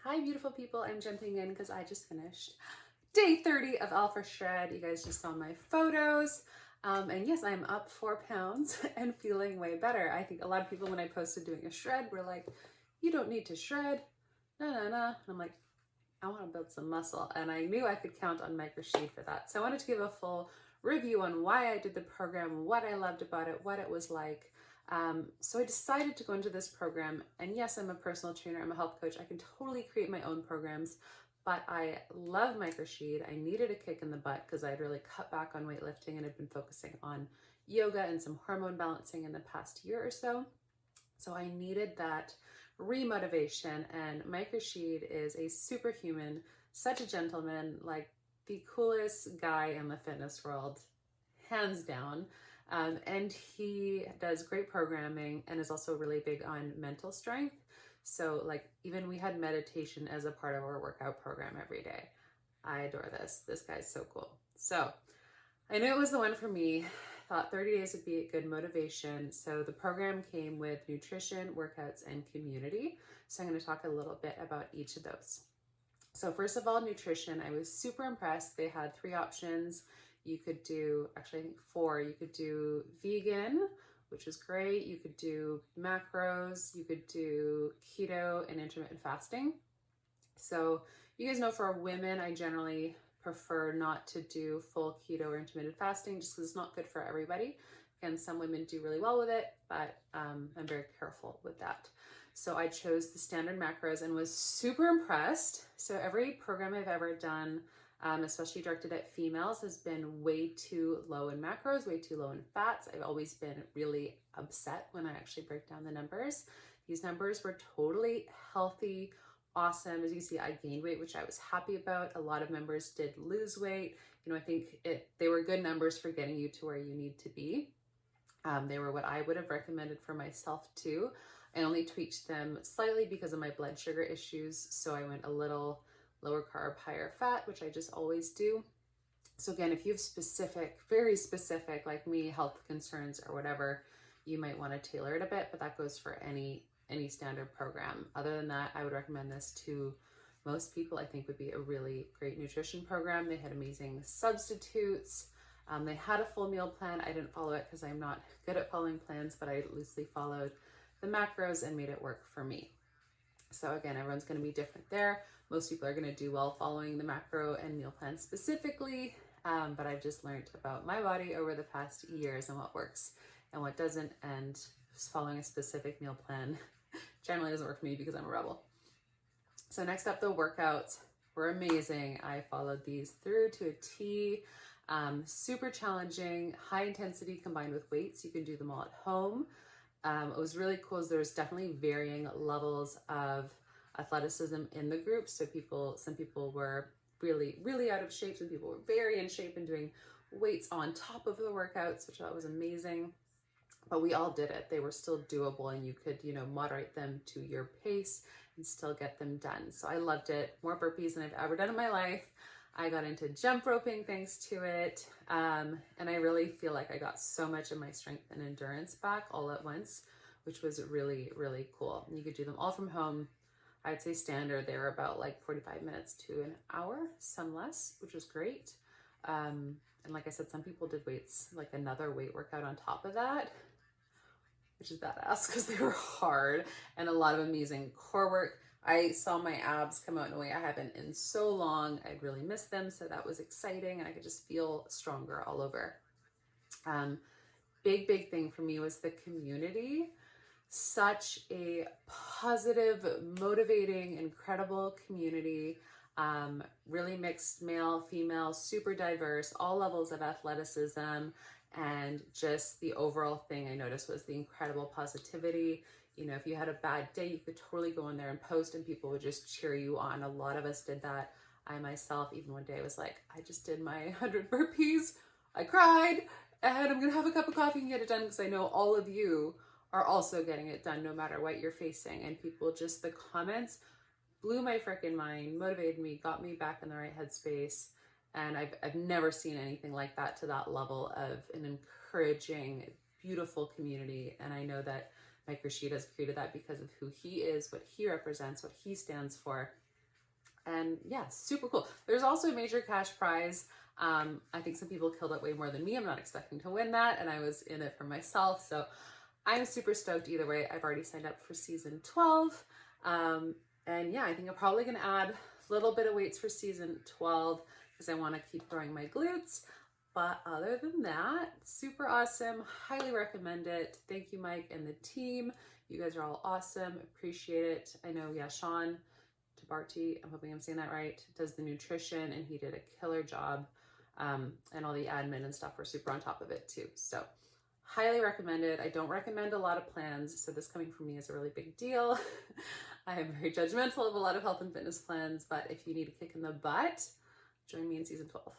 Hi beautiful people, I'm jumping in because I just finished day 30 of Alpha Shred. You guys just saw my photos. And yes, I'm up 4 pounds and feeling way better. I think a lot of people when I posted doing a shred were like, you don't need to shred, And I'm like, I want to build some muscle. And I knew I could count on Mike Rashid for that. So I wanted to give a full review on why I did the program, what I loved about it, what it was like. So I decided to go into this program, and yes, I'm a personal trainer, I'm a health coach, I can totally create my own programs, but I love Mike Rashid. I needed a kick in the butt because I'd really cut back on weightlifting and had been focusing on yoga and some hormone balancing in the past year or so. So I needed that remotivation, and Mike Rashid is a superhuman, such a gentleman, like the coolest guy in the fitness world, hands down. And he does great programming and is also really big on mental strength. So like even we had meditation as a part of our workout program every day. I adore this. This guy's so cool. So I knew it was the one for me. Thought 30 days would be a good motivation. So the program came with nutrition, workouts, and community. So I'm going to talk a little bit about each of those. So first of all, nutrition. I was super impressed. They had 3 options. You could do, actually I think 4. You could do vegan, which is great. You could do macros. You could do keto and intermittent fasting. So you guys know for women, I generally prefer not to do full keto or intermittent fasting just because it's not good for everybody. Again, some women do really well with it, but I'm very careful with that. So I chose the standard macros and was super impressed. So every program I've ever done, especially directed at females, has been way too low in macros, way too low in fats. I've always been really upset when I actually break down the numbers. These numbers were totally healthy, awesome. As you can see, I gained weight, which I was happy about. A lot of members did lose weight. You know, I think they were good numbers for getting you to where you need to be. They were what I would have recommended for myself too. I only tweaked them slightly because of my blood sugar issues. So I went a little lower carb, higher fat, which I just always do. So again, if you have specific, very specific, like me, health concerns or whatever, you might want to tailor it a bit, but that goes for any standard program. Other than that, I would recommend this to most people. I think would be a really great nutrition program. They had amazing substitutes. They had a full meal plan. I didn't follow it because I'm not good at following plans, but I loosely followed the macros and made it work for me. So again, everyone's going to be different there. Most people are going to do well following the macro and meal plan specifically, but I've just learned about my body over the past years and what works and what doesn't, and following a specific meal plan generally doesn't work for me because I'm a rebel. So next up, the workouts were amazing. I followed these through to a T. Super challenging, high intensity combined with weights. You can do them all at home. It was really cool as there's definitely varying levels of athleticism in the group. So some people were really, really out of shape. Some people were very in shape and doing weights on top of the workouts, which I thought was amazing. But we all did it. They were still doable, and you could, moderate them to your pace and still get them done. So I loved it. More burpees than I've ever done in my life. I got into jump roping thanks to it. And I really feel like I got so much of my strength and endurance back all at once, which was really, really cool. And you could do them all from home. I'd say standard, they were about like 45 minutes to an hour, some less, which was great. And like I said, some people did weights, like another weight workout on top of that, which is badass because they were hard, and a lot of amazing core work. I saw my abs come out in a way I haven't in so long. I'd really missed them, so that was exciting, and I could just feel stronger all over. Big thing for me was the community. Such a positive, motivating, incredible community. Really mixed male, female, super diverse, all levels of athleticism. And just the overall thing I noticed was the incredible positivity. If you had a bad day, you could totally go in there and post and people would just cheer you on. A lot of us did that. I myself, even one day I was like, I just did my 100 burpees. I cried, and I'm gonna have a cup of coffee and get it done because I know all of you are also getting it done no matter what you're facing. And people, just the comments blew my freaking mind, motivated me, got me back in the right headspace. And I've never seen anything like that to that level of an encouraging, beautiful community. And I know that Mike Rashid has created that because of who he is, what he represents, what he stands for. And yeah, super cool. There's also a major cash prize. I think some people killed it way more than me. I'm not expecting to win that, and I was in it for myself. So I'm super stoked either way. I've already signed up for season 12. And yeah, I think I'm probably going to add a little bit of weights for season 12 because I want to keep growing my glutes. But other than that, super awesome. Highly recommend it. Thank you, Mike and the team. You guys are all awesome. Appreciate it. I know, yeah, Sean Tabarty, I'm hoping I'm saying that right, does the nutrition, and he did a killer job. And all the admin and stuff were super on top of it too. So highly recommended. I don't recommend a lot of plans, so this coming from me is a really big deal. I am very judgmental of a lot of health and fitness plans, but if you need a kick in the butt, join me in season 12.